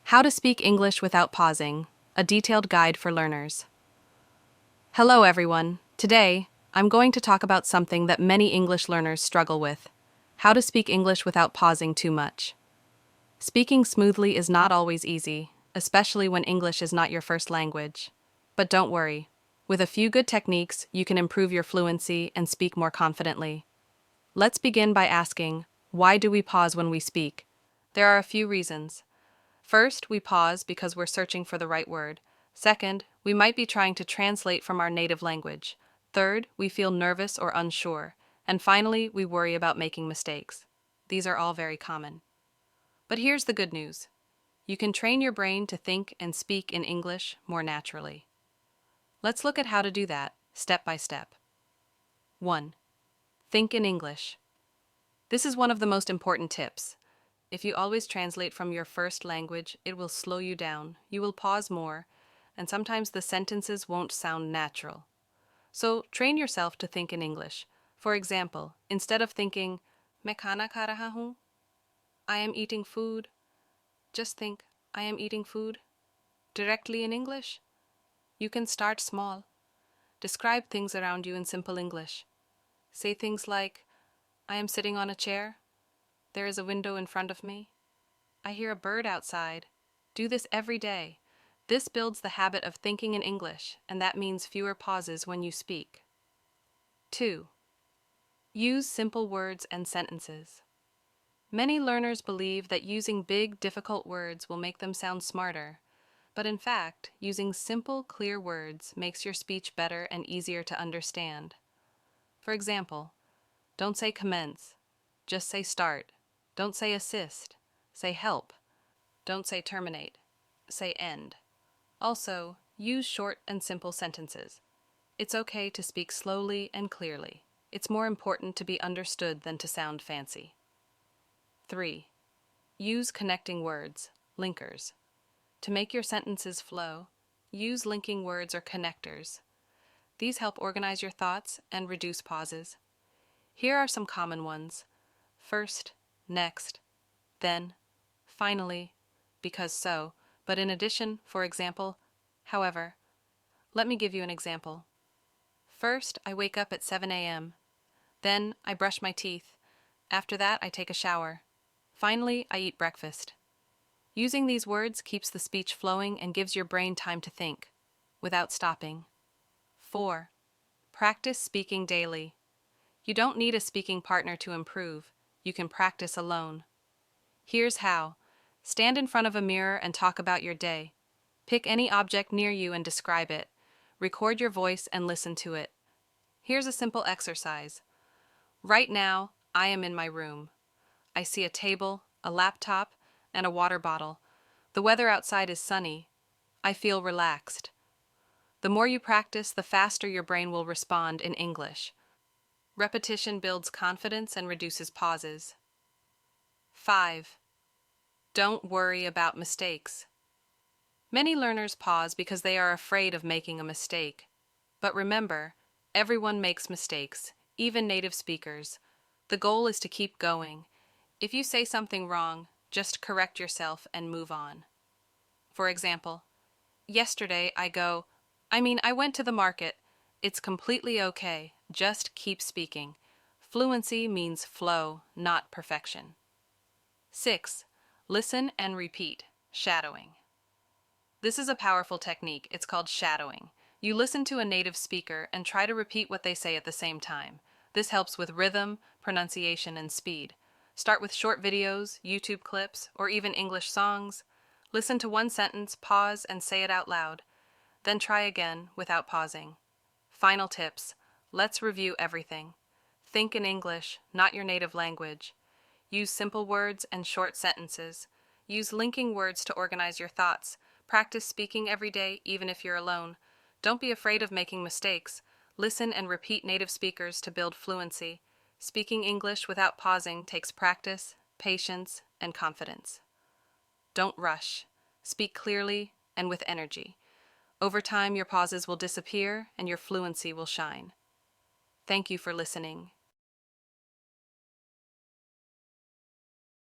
How to Speak English Without Pausing, a detailed guide for learners. Hello everyone. Today, I'm going to talk about something that many English learners struggle with: how to speak English without pausing too much. Speaking smoothly is not always easy, especially when English is not your first language. But don't worry. With a few good techniques, you can improve your fluency and speak more confidently. Let's begin by asking, why do we pause when we speak? There are a few reasons. First, we pause because we're searching for the right word. Second, we might be trying to translate from our native language. Third, we feel nervous or unsure. And finally, we worry about making mistakes. These are all very common. But here's the good news. You can train your brain to think and speak in English more naturally. Let's look at how to do that, step by step. 1. Think in English. This is one of the most important tips. If you always translate from your first language, it will slow you down, you will pause more, and sometimes the sentences won't sound natural. So train yourself to think in English. For example, instead of thinking, "Main khana kha raha hoon," I am eating food, just think, I am eating food. Directly in English. You can start small. Describe things around you in simple English. Say things like, I am sitting on a chair. There is a window in front of me. I hear a bird outside. Do this every day. This builds the habit of thinking in English, and that means fewer pauses when you speak. 2. Use simple words and sentences. Many learners believe that using big, difficult words will make them sound smarter, but in fact, using simple, clear words makes your speech better and easier to understand. For example, don't say commence, just say start. Don't say assist, say help. Don't say terminate, say end. Also, use short and simple sentences. It's okay to speak slowly and clearly. It's more important to be understood than to sound fancy. 3. Use connecting words, linkers. To make your sentences flow, use linking words or connectors. These help organize your thoughts and reduce pauses. Here are some common ones. First, next, then, finally, because so, but in addition, for example, however. Let me give you an example. First, I wake up at 7 a.m. Then, I brush my teeth. After that, I take a shower. Finally, I eat breakfast. Using these words keeps the speech flowing and gives your brain time to think, without stopping. 4. Practice speaking daily. You don't need a speaking partner to improve. You can practice alone. Here's how. Stand in front of a mirror and talk about your day. Pick any object near you and describe it. Record your voice and listen to it. Here's a simple exercise. Right now, I am in my room. I see a table, a laptop, and a water bottle. The weather outside is sunny. I feel relaxed. The more you practice, the faster your brain will respond in English. Repetition builds confidence and reduces pauses. 5. Don't worry about mistakes. Many learners pause because they are afraid of making a mistake. But remember, everyone makes mistakes, even native speakers. The goal is to keep going. If you say something wrong, just correct yourself and move on. For example, yesterday I went to the market. It's completely okay. Just keep speaking. Fluency means flow, not perfection. 6. Listen and repeat. Shadowing. This is a powerful technique. It's called shadowing. You listen to a native speaker and try to repeat what they say at the same time. This helps with rhythm, pronunciation, and speed. Start with short videos, YouTube clips, or even English songs. Listen to one sentence, pause, and say it out loud. Then try again without pausing. Final tips. Let's review everything. Think in English, not your native language. Use simple words and short sentences. Use linking words to organize your thoughts. Practice speaking every day, even if you're alone. Don't be afraid of making mistakes. Listen and repeat native speakers to build fluency. Speaking English without pausing takes practice, patience, and confidence. Don't rush. Speak clearly and with energy. Over time, your pauses will disappear and your fluency will shine. Thank you for listening.